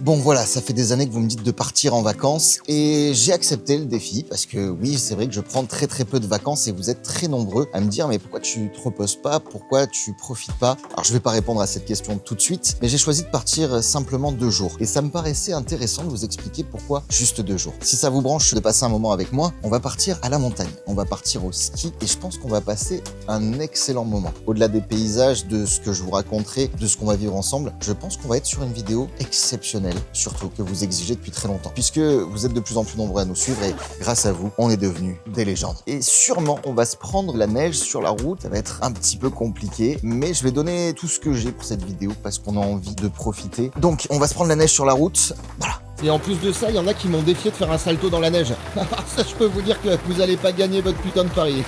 Bon voilà, ça fait des années que vous me dites de partir en vacances et j'ai accepté le défi parce que oui, c'est vrai que je prends très peu de vacances et vous êtes très nombreux à me dire mais pourquoi tu te reposes pas, pourquoi tu profites pas? Alors je vais pas répondre à cette question tout de suite, mais j'ai choisi de partir simplement 2 jours et ça me paraissait intéressant de vous expliquer pourquoi juste 2 jours. Si ça vous branche de passer un moment avec moi, on va partir à la montagne, on va partir au ski et je pense qu'on va passer un excellent moment. Au-delà des paysages, de ce que je vous raconterai, de ce qu'on va vivre ensemble, je pense qu'on va être sur une vidéo exceptionnelle, surtout que vous exigez depuis très longtemps, puisque vous êtes de plus en plus nombreux à nous suivre et grâce à vous, on est devenus des légendes. Et sûrement, on va se prendre la neige sur la route, ça va être un petit peu compliqué, mais je vais donner tout ce que j'ai pour cette vidéo parce qu'on a envie de profiter. Donc, on va se prendre la neige sur la route, voilà. Et en plus de ça, il y en a qui m'ont défié de faire un salto dans la neige. Ça, je peux vous dire que vous allez pas gagner votre putain de pari.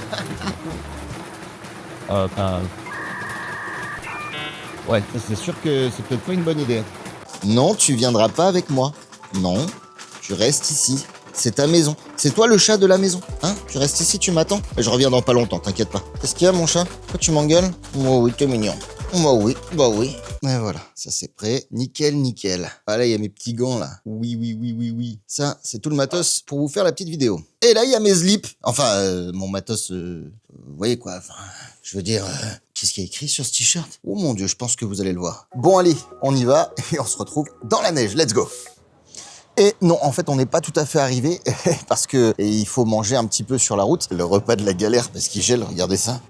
Ouais, ça c'est sûr que c'est peut-être pas une bonne idée. Non, tu viendras pas avec moi. Non, tu restes ici. C'est ta maison. C'est toi le chat de la maison. Hein? Tu restes ici, tu m'attends? Je reviens dans pas longtemps, t'inquiète pas. Qu'est-ce qu'il y a, mon chat? Pourquoi tu m'engueules? Oh oui, t'es mignon. Bah oui. Et voilà, ça c'est prêt. Nickel. Ah là, il y a mes petits gants là. Oui. Ça, c'est tout le matos pour vous faire la petite vidéo. Et là, il y a mes slips. Enfin, mon matos, vous voyez quoi. Enfin, je veux dire, qu'est-ce qu'il y a écrit sur ce t-shirt? Oh mon Dieu, je pense que vous allez le voir. Bon, allez, on y va et on se retrouve dans la neige. Let's go! Et non, en fait, on n'est pas tout à fait arrivé parce que il faut manger un petit peu sur la route. Le repas de la galère parce qu'il gèle, regardez ça.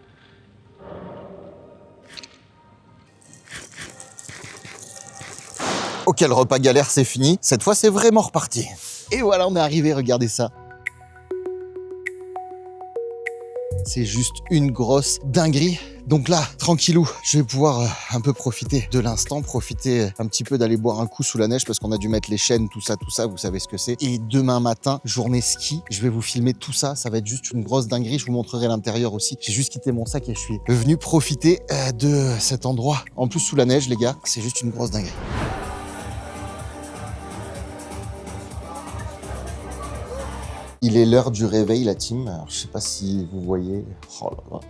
Ok, le repas galère, c'est fini. Cette fois, c'est vraiment reparti. Et voilà, on est arrivé, regardez ça. C'est juste une grosse dinguerie. Donc là, tranquillou, je vais pouvoir un peu profiter de l'instant, profiter un petit peu d'aller boire un coup sous la neige parce qu'on a dû mettre les chaînes, tout ça, vous savez ce que c'est. Et demain matin, journée ski, je vais vous filmer tout ça, ça va être juste une grosse dinguerie, je vous montrerai l'intérieur aussi. J'ai juste quitté mon sac et je suis venu profiter de cet endroit. En plus, sous la neige, les gars, c'est juste une grosse dinguerie. Il est l'heure du réveil, la team. Alors, je sais pas si vous voyez. Oh là là.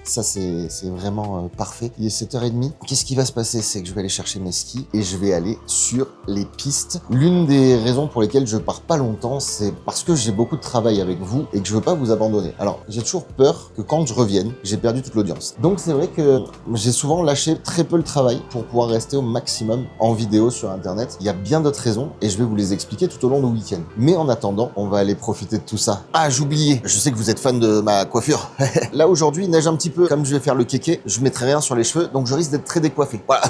Ça, c'est vraiment parfait. Il est 7h30. Qu'est-ce qui va se passer? C'est que je vais aller chercher mes skis et je vais aller sur les pistes. L'une des raisons pour lesquelles je pars pas longtemps, c'est parce que j'ai beaucoup de travail avec vous et que je veux pas vous abandonner. Alors, j'ai toujours peur que quand je revienne, j'ai perdu toute l'audience. Donc, c'est vrai que j'ai souvent lâché très peu le travail pour pouvoir rester au maximum en vidéo sur Internet. Il y a bien d'autres raisons et je vais vous les expliquer tout au long du week-end. Mais en attendant, on va aller profiter de tout ça. Ah, j'oubliais. Je sais que vous êtes fan de ma coiffure. Là, aujourd'hui, il neige un petit peu. Comme je vais faire le kéké, je mettrai rien sur les cheveux, donc je risque d'être très décoiffé. Voilà.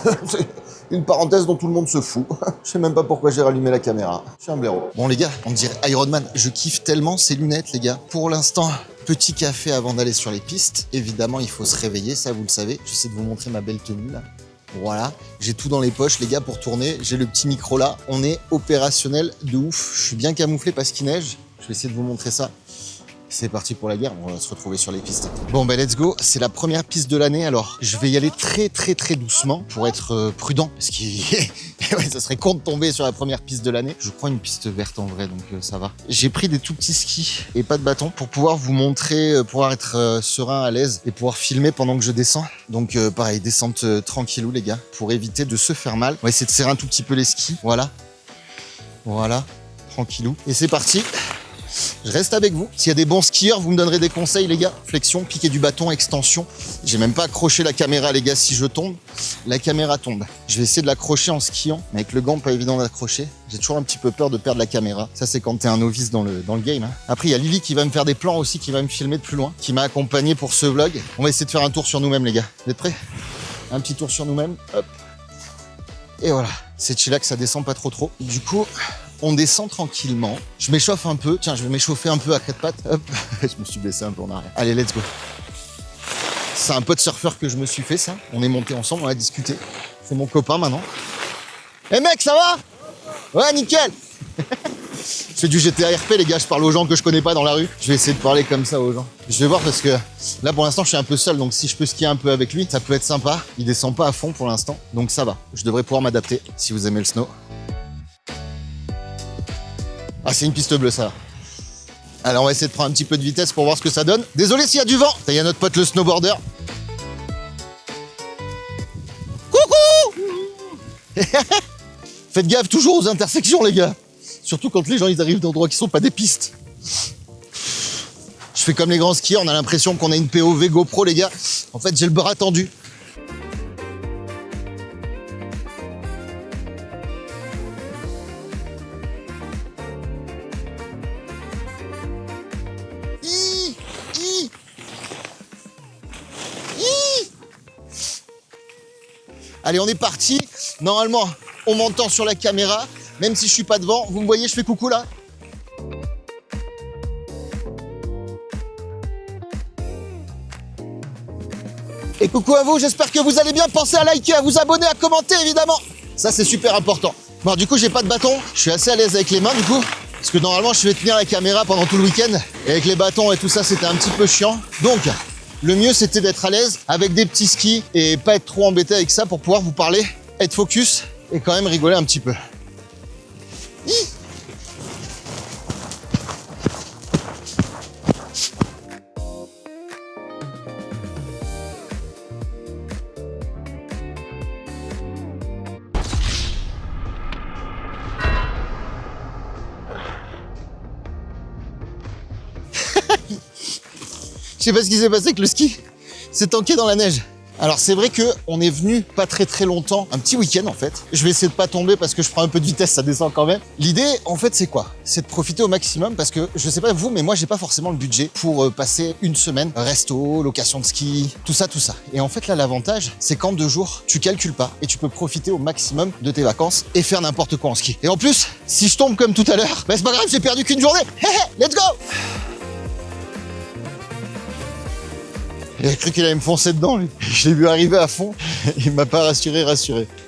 Une parenthèse dont tout le monde se fout. Je sais même pas pourquoi j'ai rallumé la caméra. Je suis un blaireau. Bon, les gars, on dirait Iron Man. Je kiffe tellement ces lunettes, les gars. Pour l'instant, petit café avant d'aller sur les pistes. Évidemment, il faut se réveiller, ça, vous le savez. J'essaie de vous montrer ma belle tenue, là. Voilà, j'ai tout dans les poches, les gars, pour tourner. J'ai le petit micro là. On est opérationnel de ouf. Je suis bien camouflé parce qu'il neige. Je vais essayer de vous montrer ça. C'est parti pour la guerre, on va se retrouver sur les pistes. Bon, ben let's go, c'est la première piste de l'année, alors je vais y aller très doucement pour être prudent, parce que ouais, ça serait con de tomber sur la première piste de l'année. Je crois une piste verte en vrai, donc ça va. J'ai pris des tout petits skis et pas de bâton pour pouvoir vous montrer, pouvoir être serein, à l'aise et pouvoir filmer pendant que je descends. Donc pareil, descente tranquillou les gars, pour éviter de se faire mal. On va essayer de serrer un tout petit peu les skis, voilà, tranquillou. Et c'est parti. Je reste avec vous. S'il y a des bons skieurs, vous me donnerez des conseils, les gars. Flexion, piquer du bâton, extension. J'ai même pas accroché la caméra, les gars. Si je tombe, la caméra tombe. Je vais essayer de l'accrocher en skiant. Mais avec le gant, pas évident d'accrocher. J'ai toujours un petit peu peur de perdre la caméra. Ça, c'est quand t'es un novice dans le game. Hein. Après, il y a Lily qui va me faire des plans aussi, qui va me filmer de plus loin, qui m'a accompagné pour ce vlog. On va essayer de faire un tour sur nous-mêmes, les gars. Vous êtes prêts? Un petit tour sur nous-mêmes. Hop. Et voilà. C'est chillax, ça descend pas trop. Du coup... on descend tranquillement. Je m'échauffe un peu. Tiens, je vais m'échauffer un peu à quatre pattes. Hop, je me suis baissé un peu en arrière. Allez, let's go. C'est un pote surfeur que je me suis fait, ça. On est monté ensemble, on a discuté. C'est mon copain maintenant. Eh mec, ça va? Ouais, nickel. Je fais du GTA RP, les gars. Je parle aux gens que je connais pas dans la rue. Je vais essayer de parler comme ça aux gens. Je vais voir parce que là, pour l'instant, je suis un peu seul. Donc, si je peux skier un peu avec lui, ça peut être sympa. Il descend pas à fond pour l'instant. Donc, ça va. Je devrais pouvoir m'adapter si vous aimez le snow. Ah, c'est une piste bleue, ça. Allez, on va essayer de prendre un petit peu de vitesse pour voir ce que ça donne. Désolé s'il y a du vent. Il y a notre pote le snowboarder. Coucou. Faites gaffe toujours aux intersections, les gars. Surtout quand les gens ils arrivent d'endroits qui sont pas des pistes. Je fais comme les grands skieurs, on a l'impression qu'on a une POV GoPro, les gars. En fait, j'ai le bras tendu. Allez, on est parti. Normalement, on m'entend sur la caméra. Même si je suis pas devant, vous me voyez, je fais coucou là. Et coucou à vous, j'espère que vous allez bien. Pensez à liker, à vous abonner, à commenter évidemment. Ça c'est super important. Bon du coup j'ai pas de bâton, je suis assez à l'aise avec les mains du coup. Parce que normalement je vais tenir la caméra pendant tout le week-end. Et avec les bâtons et tout ça c'était un petit peu chiant. Donc le mieux c'était d'être à l'aise avec des petits skis et pas être trop embêté avec ça pour pouvoir vous parler, être focus et quand même rigoler un petit peu. Je sais pas ce qui s'est passé avec le ski, c'est tanké dans la neige. Alors c'est vrai que on est venu pas très longtemps, un petit week-end en fait. Je vais essayer de pas tomber parce que je prends un peu de vitesse, ça descend quand même. L'idée en fait c'est quoi? C'est de profiter au maximum parce que je sais pas vous, mais moi j'ai pas forcément le budget pour passer une semaine, resto, location de ski, tout ça. Et en fait là l'avantage c'est qu'en 2 jours tu calcules pas et tu peux profiter au maximum de tes vacances et faire n'importe quoi en ski. Et en plus, si je tombe comme tout à l'heure, bah c'est pas grave, j'ai perdu qu'une journée. Let's go! Il a cru qu'il allait me foncer dedans, lui. Je l'ai vu arriver à fond. Il m'a pas rassuré.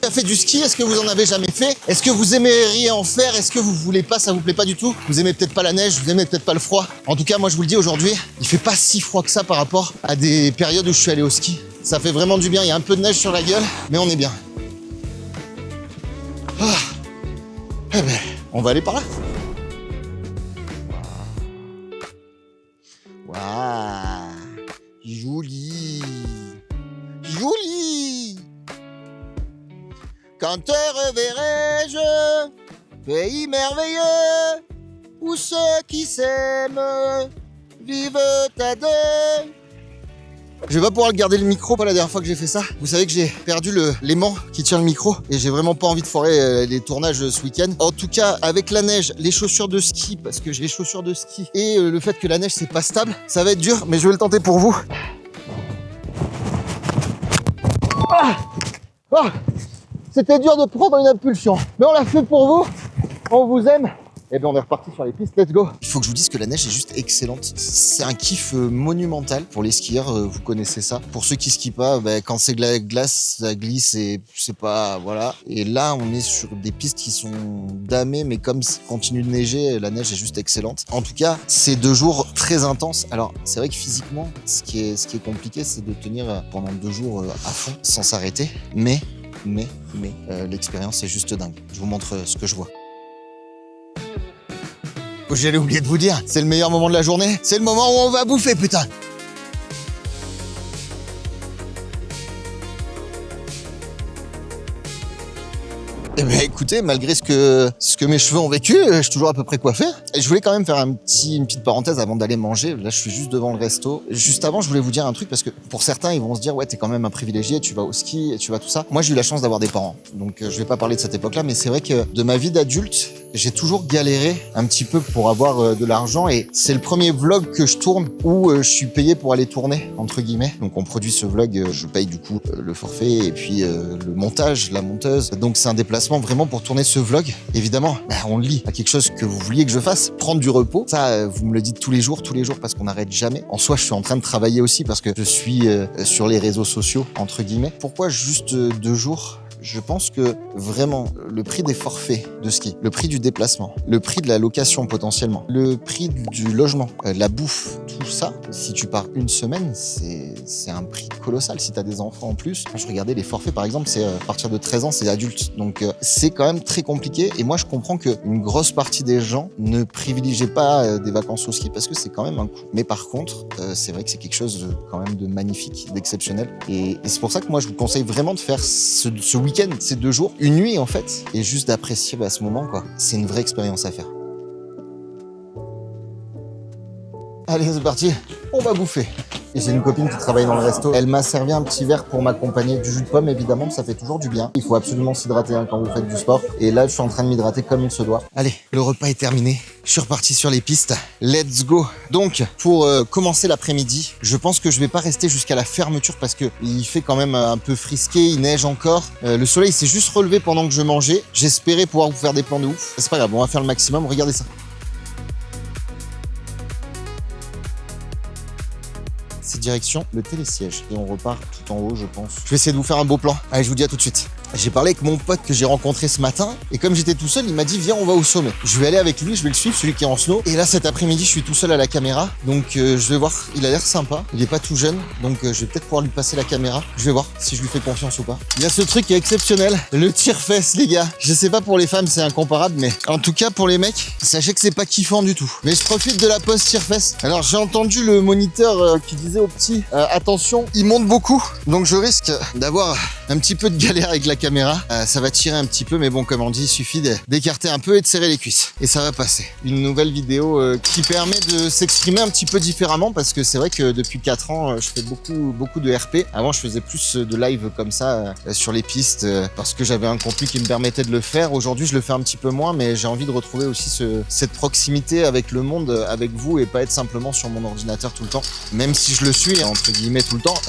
Tu as fait du ski? Est-ce que vous en avez jamais fait? Est-ce que vous aimeriez en faire? Est-ce que vous voulez pas? Ça vous plaît pas du tout? Vous aimez peut-être pas la neige? Vous aimez peut-être pas le froid? En tout cas, moi, je vous le dis aujourd'hui, il fait pas si froid que ça par rapport à des périodes où je suis allé au ski. Ça fait vraiment du bien. Il y a un peu de neige sur la gueule, mais on est bien. Ah. Eh ben, on va aller par là. Waouh. Joli. Quand te reverrai-je, pays merveilleux, où ceux qui s'aiment vivent à deux. Je vais pas pouvoir garder le micro, pas la dernière fois que j'ai fait ça. Vous savez que j'ai perdu l'aimant qui tient le micro et j'ai vraiment pas envie de foirer les tournages ce week-end. En tout cas, avec la neige, les chaussures de ski, parce que j'ai les chaussures de ski et le fait que la neige c'est pas stable, ça va être dur, mais je vais le tenter pour vous. C'était dur de prendre une impulsion, mais on l'a fait pour vous. On vous aime. Et bien on est reparti sur les pistes, let's go. Il faut que je vous dise que la neige est juste excellente. C'est un kiff monumental pour les skieurs, vous connaissez ça. Pour ceux qui skient pas, quand c'est de la glace, ça glisse et c'est pas... Voilà. Et là, on est sur des pistes qui sont damées, mais comme ça continue de neiger, la neige est juste excellente. En tout cas, c'est 2 jours très intenses. Alors, c'est vrai que physiquement, ce qui est compliqué, c'est de tenir pendant 2 jours à fond, sans s'arrêter. Mais l'expérience est juste dingue. Je vous montre ce que je vois. J'allais oublier de vous dire, c'est le meilleur moment de la journée. C'est le moment où on va bouffer, putain. Eh bien écoutez, malgré ce que mes cheveux ont vécu, je suis toujours à peu près coiffé. Et je voulais quand même faire une petite parenthèse avant d'aller manger. Là, je suis juste devant le resto. Juste avant, je voulais vous dire un truc parce que pour certains, ils vont se dire, ouais, t'es quand même un privilégié, tu vas au ski, et tu vas tout ça. Moi, j'ai eu la chance d'avoir des parents. Donc, je vais pas parler de cette époque-là, mais c'est vrai que de ma vie d'adulte, j'ai toujours galéré un petit peu pour avoir de l'argent et c'est le premier vlog que je tourne où je suis payé pour aller tourner, entre guillemets. Donc, on produit ce vlog, je paye du coup le forfait et puis le montage, la monteuse. Donc, c'est un déplacement vraiment pour tourner ce vlog. Évidemment, on le lit à quelque chose que vous vouliez que je fasse, prendre du repos. Ça, vous me le dites tous les jours parce qu'on n'arrête jamais. En soi, je suis en train de travailler aussi parce que je suis sur les réseaux sociaux, entre guillemets. Pourquoi juste 2 jours ? Je pense que vraiment, le prix des forfaits de ski, le prix du déplacement, le prix de la location potentiellement, le prix du logement, la bouffe, tout ça, si tu pars une semaine, c'est un prix colossal. Si tu as des enfants en plus, je regardais les forfaits par exemple, c'est à partir de 13 ans, c'est adulte. Donc c'est quand même très compliqué et moi je comprends qu'une grosse partie des gens ne privilégient pas des vacances au ski parce que c'est quand même un coût. Mais par contre, c'est vrai que c'est quelque chose quand même de magnifique, d'exceptionnel et c'est pour ça que moi je vous conseille vraiment de faire ce week-end week-end, c'est 2 jours, une nuit en fait, et juste d'apprécier ce moment, quoi. C'est une vraie expérience à faire. Allez, c'est parti, on va bouffer. Et j'ai une copine qui travaille dans le resto. Elle m'a servi un petit verre pour m'accompagner du jus de pomme, évidemment, ça fait toujours du bien. Il faut absolument s'hydrater quand vous faites du sport. Et là, je suis en train de m'hydrater comme il se doit. Allez, le repas est terminé. Je suis reparti sur les pistes. Let's go. Donc, pour commencer l'après-midi, je pense que je vais pas rester jusqu'à la fermeture parce que il fait quand même un peu frisqué, il neige encore. Le soleil s'est juste relevé pendant que je mangeais. J'espérais pouvoir vous faire des plans de ouf. C'est pas grave, on va faire le maximum. Regardez ça. C'est direction le télésiège et on repart tout en haut, je pense. Je vais essayer de vous faire un beau plan. Allez, je vous dis à tout de suite. J'ai parlé avec mon pote que j'ai rencontré ce matin et comme j'étais tout seul, il m'a dit viens, on va au sommet. Je vais aller avec lui, je vais le suivre, celui qui est en snow. Et là, cet après-midi, je suis tout seul à la caméra, donc je vais voir. Il a l'air sympa, il est pas tout jeune, donc je vais peut-être pouvoir lui passer la caméra. Je vais voir si je lui fais confiance ou pas. Il y a ce truc qui est exceptionnel, le tire-fesse, les gars. Je sais pas pour les femmes, c'est incomparable, mais en tout cas pour les mecs, sachez que c'est pas kiffant du tout. Mais je profite de la pause tire-fesse. Alors j'ai entendu le moniteur qui disait aux petits attention, il monte beaucoup, donc je risque d'avoir un petit peu de galère avec la caméra. Ça va tirer un petit peu, mais bon, comme on dit, il suffit d'écarter un peu et de serrer les cuisses. Et ça va passer. Une nouvelle vidéo qui permet de s'exprimer un petit peu différemment parce que c'est vrai que depuis 4 ans, je fais beaucoup de RP. Avant, je faisais plus de live comme ça sur les pistes parce que j'avais un contenu qui me permettait de le faire. Aujourd'hui, je le fais un petit peu moins, mais j'ai envie de retrouver aussi cette proximité avec le monde, avec vous et pas être simplement sur mon ordinateur tout le temps. Même si je le suis, entre guillemets, tout le temps.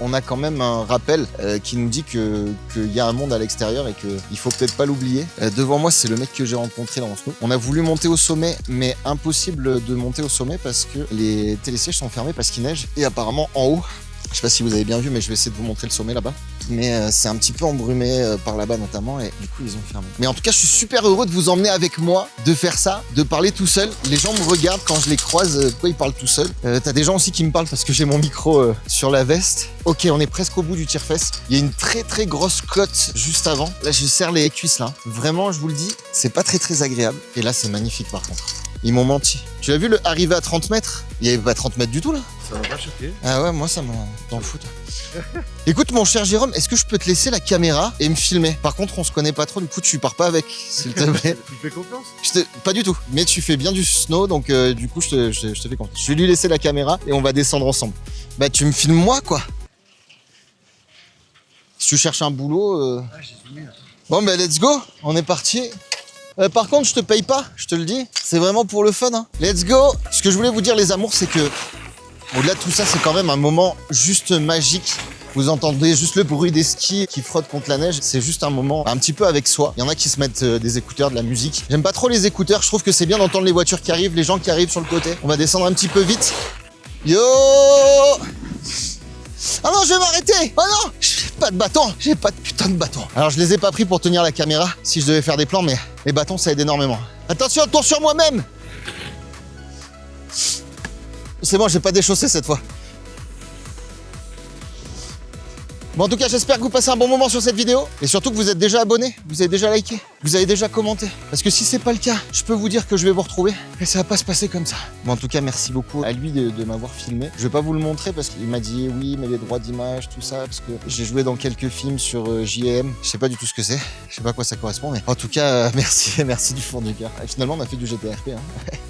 On a quand même un rappel qui nous dit qu'il y a un monde à l'extérieur et qu'il faut peut-être pas l'oublier. Devant moi, c'est le mec que j'ai rencontré dans le snow. On a voulu monter au sommet, mais impossible de monter au sommet parce que les télésièges sont fermés parce qu'il neige. Et apparemment, en haut, je sais pas si vous avez bien vu, mais je vais essayer de vous montrer le sommet là-bas. Mais c'est un petit peu embrumé par là-bas notamment et du coup ils ont fermé. Mais en tout cas je suis super heureux de vous emmener avec moi, de faire ça, de parler tout seul. Les gens me regardent quand je les croise, pourquoi ils parlent tout seuls. T'as des gens aussi qui me parlent parce que j'ai mon micro sur la veste. Ok, on est presque au bout du tire-fesse. Il y a une très grosse côte juste avant. Là je serre les cuisses là. Vraiment je vous le dis, c'est pas très agréable. Et là c'est magnifique par contre. Ils m'ont menti. Tu as vu le arrivé à 30 mètres? Il y avait pas 30 mètres du tout là. Ça m'a pas choqué. Ah ouais, moi ça m'en fout. Écoute mon cher Jérôme, est-ce que je peux te laisser la caméra et me filmer? Par contre on se connaît pas trop, du coup tu pars pas avec, s'il te plaît. Tu me fais confiance? Pas du tout, mais tu fais bien du snow, donc du coup je te fais confiance. Je vais lui laisser la caméra et on va descendre ensemble. Bah tu me filmes moi quoi. Si tu cherches un boulot... Ah, j'ai zoomé là. Bon bah let's go, on est parti. Par contre je te paye pas, je te le dis. C'est vraiment pour le fun hein. Let's go. Ce que je voulais vous dire les amours, c'est que au-delà de tout ça, c'est quand même un moment juste magique. Vous entendez juste le bruit des skis qui frottent contre la neige. C'est juste un moment un petit peu avec soi. Il y en a qui se mettent des écouteurs, de la musique. J'aime pas trop les écouteurs. Je trouve que c'est bien d'entendre les voitures qui arrivent, les gens qui arrivent sur le côté. On va descendre un petit peu vite. Yo! Ah non, je vais m'arrêter! Oh non! J'ai pas de bâton! J'ai pas de putain de bâton. Alors, je les ai pas pris pour tenir la caméra si je devais faire des plans, mais les bâtons, ça aide énormément. Attention, tourne sur moi-même! C'est bon, j'ai pas déchaussé cette fois. Bon, en tout cas, j'espère que vous passez un bon moment sur cette vidéo et surtout que vous êtes déjà abonné, vous avez déjà liké, vous avez déjà commenté. Parce que si c'est pas le cas, je peux vous dire que je vais vous retrouver et ça va pas se passer comme ça. Bon, en tout cas, merci beaucoup à lui de m'avoir filmé. Je vais pas vous le montrer parce qu'il m'a dit oui, mais les droits d'image, tout ça, parce que j'ai joué dans quelques films sur JM. Je sais pas du tout ce que c'est, je sais pas à quoi ça correspond, mais en tout cas, merci du fond du cœur. Et finalement, on a fait du GTA RP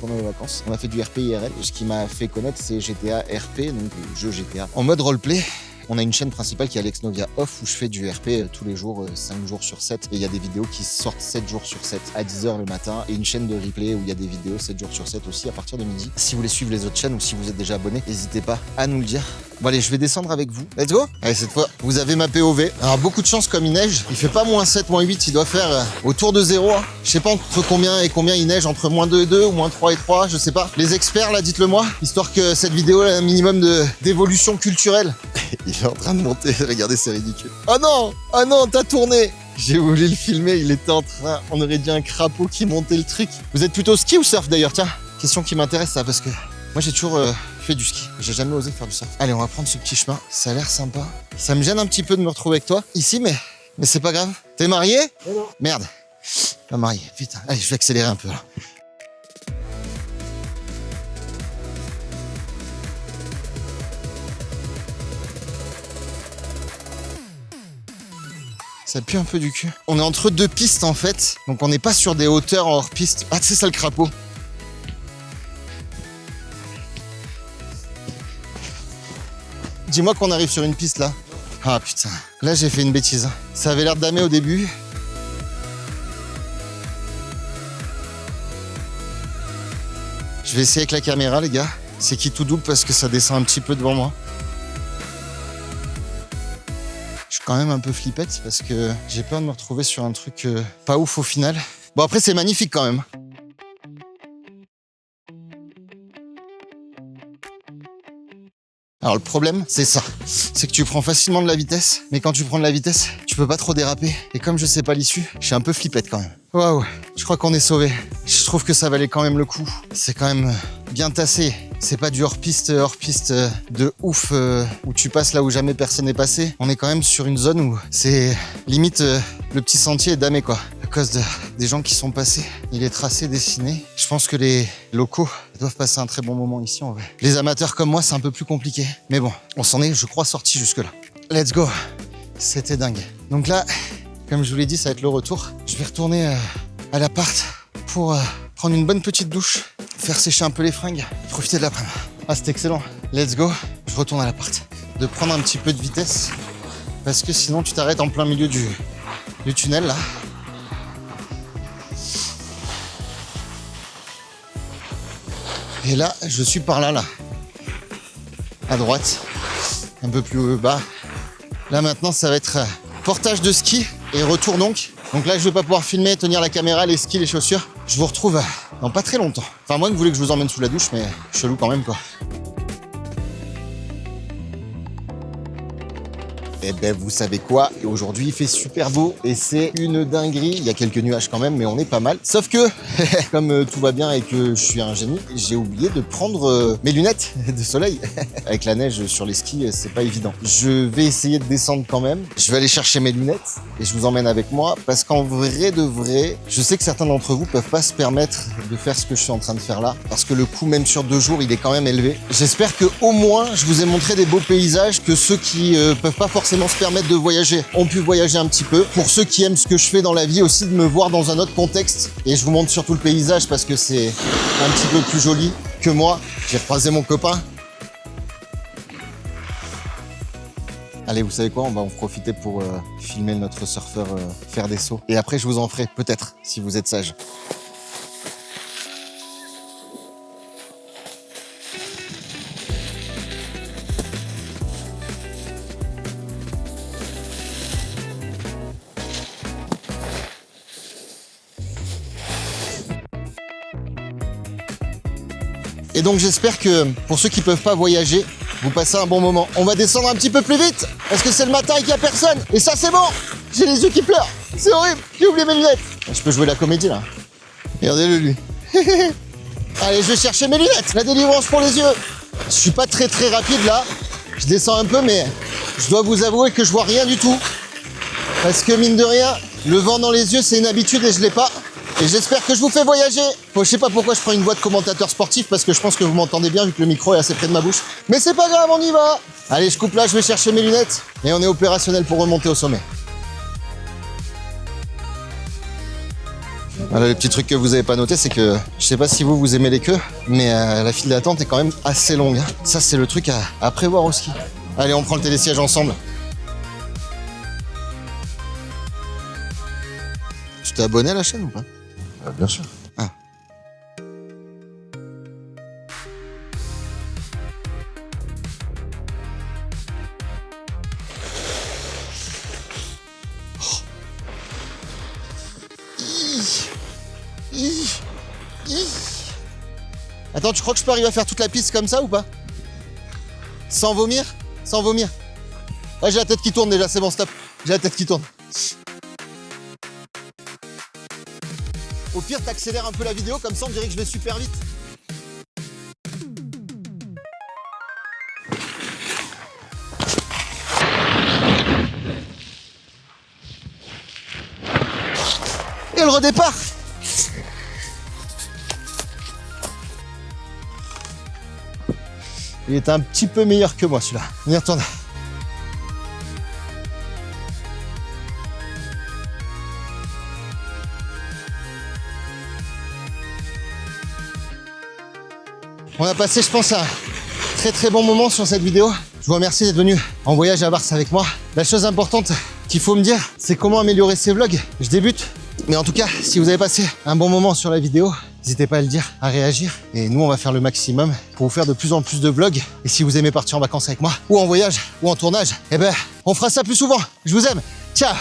pendant les vacances. On a fait du RP IRL. Ce qui m'a fait connaître, c'est GTA RP, donc le jeu GTA en mode roleplay. On a une chaîne principale qui est Alex Novia Off où je fais du RP tous les jours, 5 jours sur 7. Et il y a des vidéos qui sortent 7 jours sur 7 à 10h le matin. Et une chaîne de replay où il y a des vidéos 7 jours sur 7 aussi à partir de midi. Si vous voulez suivre les autres chaînes ou si vous êtes déjà abonné, n'hésitez pas à nous le dire. Bon allez, je vais descendre avec vous. Let's go. Allez, cette fois, vous avez ma POV. Alors beaucoup de chance comme il neige. Il fait pas -7, -8, il doit faire autour de 0. Hein. Je sais pas entre combien et combien il neige, entre -2 et 2 ou -3 et 3, je sais pas. Les experts là, dites-le moi. Histoire que cette vidéo ait un minimum d'évolution culturelle. Il est en train de monter, regardez, c'est ridicule. Oh non, t'as tourné. J'ai voulu le filmer, il était en train... On aurait dit un crapaud qui montait le truc. Vous êtes plutôt ski ou surf d'ailleurs? Tiens, question qui m'intéresse ça, parce que moi j'ai toujours fait du ski. J'ai jamais osé faire du surf. Allez, on va prendre ce petit chemin, ça a l'air sympa. Ça me gêne un petit peu de me retrouver avec toi ici, mais c'est pas grave. T'es marié? Non. Merde, pas marié, putain. Allez, je vais accélérer un peu là. Ça pue un peu du cul. On est entre deux pistes en fait, donc on n'est pas sur des hauteurs hors piste. Ah, c'est ça le crapaud. Dis-moi qu'on arrive sur une piste là. Ah putain, là j'ai fait une bêtise. Ça avait l'air de damer au début. Je vais essayer avec la caméra les gars. C'est qui tout double parce que ça descend un petit peu devant moi. Je suis quand même un peu flippette parce que j'ai peur de me retrouver sur un truc pas ouf au final. Bon après c'est magnifique quand même. Alors le problème, c'est ça. C'est que tu prends facilement de la vitesse, mais quand tu prends de la vitesse, tu peux pas trop déraper. Et comme je sais pas l'issue, je suis un peu flippette quand même. Waouh, je crois qu'on est sauvé. Je trouve que ça valait quand même le coup. C'est quand même bien tassé. C'est pas du hors-piste de ouf où tu passes là où jamais personne n'est passé. On est quand même sur une zone où c'est limite le petit sentier est damé quoi. À cause des gens qui sont passés. Il est tracé, dessiné. Je pense que les locaux doivent passer un très bon moment ici en vrai. Les amateurs comme moi, c'est un peu plus compliqué. Mais bon, on s'en est, je crois, sorti jusque-là. Let's go. C'était dingue. Donc là, comme je vous l'ai dit, ça va être le retour. Je vais retourner à l'appart pour prendre une bonne petite douche, faire sécher un peu les fringues, profiter de l'après-midi. Ah, c'était excellent. Let's go. Je retourne à l'appart. De prendre un petit peu de vitesse parce que sinon tu t'arrêtes en plein milieu du tunnel là. Et là, je suis par là, à droite, un peu plus bas. Là maintenant, ça va être portage de ski et retour donc. Donc là, je vais pas pouvoir filmer, tenir la caméra, les skis, les chaussures. Je vous retrouve dans pas très longtemps. Enfin, moi, que vous voulez que je vous emmène sous la douche, mais chelou quand même, quoi. Eh ben, vous savez quoi? Aujourd'hui, il fait super beau et c'est une dinguerie. Il y a quelques nuages quand même, mais on est pas mal. Sauf que, comme tout va bien et que je suis un génie, j'ai oublié de prendre mes lunettes de soleil. Avec la neige sur les skis, c'est pas évident. Je vais essayer de descendre quand même. Je vais aller chercher mes lunettes et je vous emmène avec moi parce qu'en vrai de vrai, je sais que certains d'entre vous peuvent pas se permettre de faire ce que je suis en train de faire là parce que le coût, même sur 2 jours, il est quand même élevé. J'espère que au moins, je vous ai montré des beaux paysages que ceux qui peuvent pas forcément se permettre de voyager ont pu voyager un petit peu. Pour ceux qui aiment ce que je fais dans la vie aussi, de me voir dans un autre contexte. Et je vous montre surtout le paysage parce que c'est un petit peu plus joli que moi. J'ai croisé mon copain. Allez, vous savez quoi? On va en profiter pour filmer notre surfeur faire des sauts. Et après, je vous en ferai peut-être, si vous êtes sage. Et donc j'espère que pour ceux qui peuvent pas voyager, vous passez un bon moment. On va descendre un petit peu plus vite parce que c'est le matin et qu'il y a personne. Et ça c'est bon. J'ai les yeux qui pleurent. C'est horrible. J'ai oublié mes lunettes. Je peux jouer la comédie là. Regardez-le lui. Allez, je vais chercher mes lunettes. La délivrance pour les yeux. Je suis pas très rapide là. Je descends un peu mais je dois vous avouer que je vois rien du tout. Parce que mine de rien, le vent dans les yeux c'est une habitude et je l'ai pas. Et j'espère que je vous fais voyager. Bon, je sais pas pourquoi je prends une voix de commentateur sportif parce que je pense que vous m'entendez bien vu que le micro est assez près de ma bouche. Mais c'est pas grave, on y va. Allez, je coupe là, je vais chercher mes lunettes et on est opérationnel pour remonter au sommet. Voilà, le petit truc que vous avez pas noté, c'est que je sais pas si vous aimez les queues, mais la file d'attente est quand même assez longue. Hein. Ça, c'est le truc à prévoir au ski. Allez, on prend le télésiège ensemble. Tu t'es abonné à la chaîne ou pas? Bien sûr. Ah. Attends, tu crois que je peux arriver à faire toute la piste comme ça ou pas? Sans vomir? Sans vomir. Ouais, j'ai la tête qui tourne déjà, c'est bon, stop. J'ai la tête qui tourne. Au pire, t'accélères un peu la vidéo, comme ça on dirait que je vais super vite. Et le redépart. Il est un petit peu meilleur que moi celui-là. On y retourne. On a passé, je pense, un très bon moment sur cette vidéo. Je vous remercie d'être venu en voyage à Vars avec moi. La chose importante qu'il faut me dire, c'est comment améliorer ces vlogs. Je débute, mais en tout cas, si vous avez passé un bon moment sur la vidéo, n'hésitez pas à le dire, à réagir. Et nous, on va faire le maximum pour vous faire de plus en plus de vlogs. Et si vous aimez partir en vacances avec moi, ou en voyage, ou en tournage, eh ben, on fera ça plus souvent. Je vous aime. Ciao!